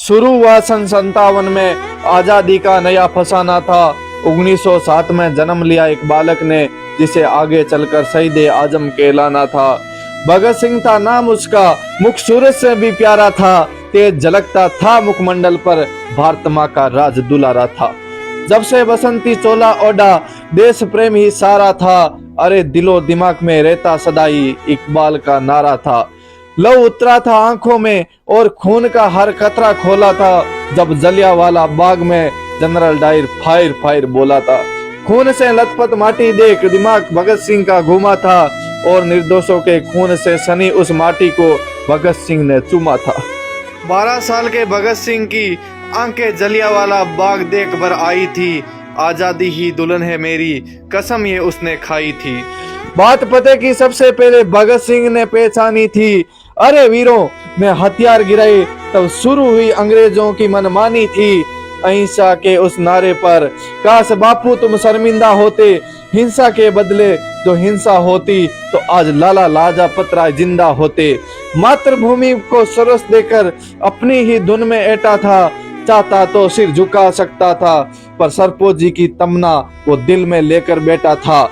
शुरू हुआ सन 57 में आजादी का नया फसाना था। 1907 में जन्म लिया एक बालक ने, जिसे आगे चलकर शहीद आजम कहलाना था। भगत सिंह था नाम उसका, मुख सूरज से भी प्यारा था। तेज झलकता था मुखमंडल पर, भारत माँ का राज दुलारा था। जब से बसंती चोला ओढ़ा, देश प्रेम ही सारा था। अरे दिलो दिमाग में रहता सदाई, इकबाल का नारा था। लव उतरा था आंखों में और खून का हर कतरा खोला था। जब जलियांवाला बाग में जनरल डायर फायर फायर बोला था। खून से लथपथ माटी देख दिमाग भगत सिंह का घूमा था, और निर्दोषों के खून से सनी उस माटी को भगत सिंह ने चूमा था। 12 साल के भगत सिंह की आंखें जलियांवाला बाग देख भर आई थी। आजादी ही दुल्हन है मेरी, कसम ये उसने खाई थी। बात पते की सबसे पहले भगत सिंह ने पहचानी थी। अरे वीरों में हथियार गिराए, तब शुरू हुई अंग्रेजों की मनमानी थी। अहिंसा के उस नारे पर काश बापू तुम शर्मिंदा होते। हिंसा के बदले जो हिंसा होती तो आज लाला लाजपत राय जिंदा होते। मातृभूमि को सरस देकर अपनी ही धुन में ऐटा था। चाहता तो सिर झुका सकता था, पर सरपोजी की तमन्ना वो दिल में लेकर बैठा था।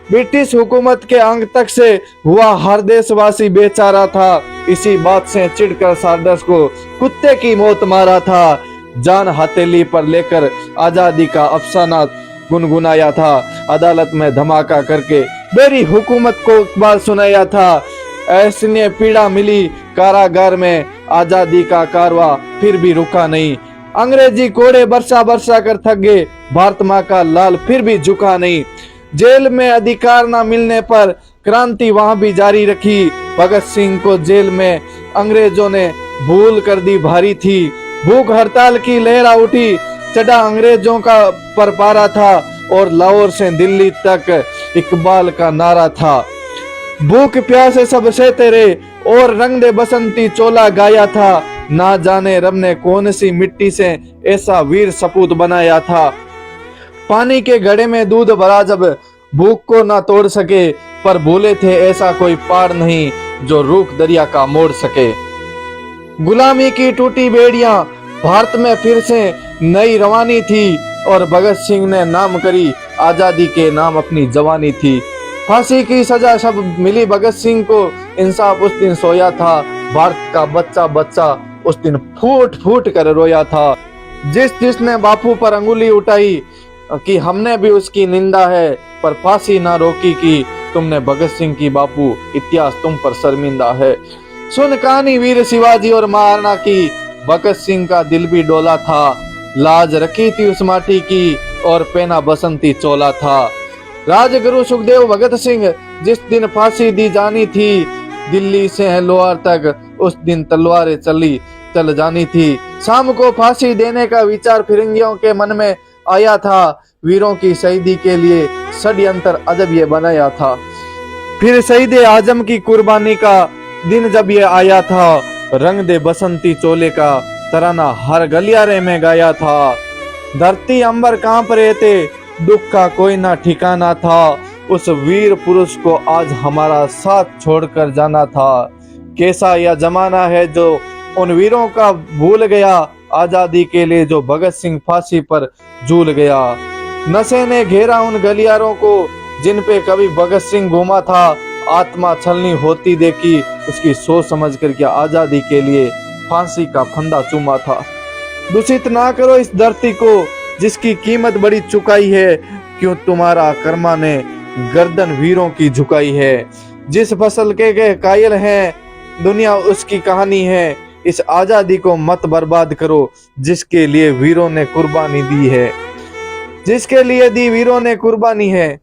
ब्रिटिश हुकूमत के अंग तक से हुआ हर देशवासी बेचारा था। इसी बात से चिढ़कर सारदास को कुत्ते की मौत मारा था। जान हथेली पर लेकर आजादी का अफसाना गुनगुनाया था। अदालत में धमाका करके मेरी हुकूमत को इकबाल सुनाया था। ऐसी पीड़ा मिली कारागार में, आजादी का कारवा फिर भी रुका नहीं। अंग्रेजी कोड़े बरसा बरसा कर थक गए, भारत माँ का लाल फिर भी झुका नहीं। जेल में अधिकार न मिलने पर क्रांति वहां भी जारी रखी। भगत सिंह को जेल में अंग्रेजों ने भूल कर दी भारी थी। भूख हड़ताल की लहरा उठी, चढ़ा अंग्रेजों का परपारा था, और लाहौर से दिल्ली तक इकबाल का नारा था। भूख प्यासे सब सहते रहे और रंग दे बसंती चोला गाया था। ना जाने रब ने कौन सी मिट्टी से ऐसा वीर सपूत बनाया था। पानी के घड़े में दूध भरा जब भूख को ना तोड़ सके, पर भूले थे ऐसा कोई पार नहीं जो रूख दरिया का मोड़ सके। गुलामी की टूटी बेड़ियां भारत में फिर से नई रवानी थी, और भगत सिंह ने नाम करी आजादी के नाम अपनी जवानी थी। फांसी की सजा सब मिली भगत सिंह को, इंसाफ उस दिन सोया था। भारत का बच्चा बच्चा उस दिन फूट फूट कर रोया था। जिसने बापू पर अंगुली उठाई कि हमने भी उसकी निंदा है, पर फांसी ना रोकी कि तुमने भगत सिंह की बापू, इतिहास तुम पर शर्मिंदा है। सुन कहानी वीर शिवाजी और महाराणा की, भगत सिंह का दिल भी डोला था। लाज रखी थी उस माटी की, और पहना बसंती चोला था। राजगुरु सुखदेव भगत सिंह जिस दिन फांसी दी जानी थी, दिल्ली से लोहार तक उस दिन तलवारें चल जानी थी। शाम को फांसी देने का विचार फिरंगियों के मन में आया था। वीरों की शहीदी के लिए षड्यंत्र अजब ये बनाया था। फिर शहीद आजम की कुर्बानी का दिन जब ये आया था, रंग दे बसंती चोले का तराना हर गलियारे में गाया था। धरती अंबर कांप रहे थे, दुख का कोई ना ठिकाना था। उस वीर पुरुष को आज हमारा साथ छोड़कर जाना था। कैसा यह जमाना है जो उन वीरों का भूल गया, आजादी के लिए जो भगत सिंह फांसी पर झूल गया। नशे ने घेरा उन गलियारों को जिन पे कभी भगत सिंह घूमा था। आत्मा छलनी होती देखी उसकी सोच समझ कर क्या आजादी के लिए फांसी का फंदा चूमा था। दूषित ना करो इस धरती को जिसकी कीमत बड़ी चुकाई है, क्यों तुम्हारा कर्मा ने गर्दन वीरों की झुकाई है। जिस फसल के गए कायल हैं दुनिया उसकी कहानी है। इस आजादी को मत बर्बाद करो जिसके लिए वीरों ने कुर्बानी दी है, जिसके लिए दी वीरों ने कुर्बानी है।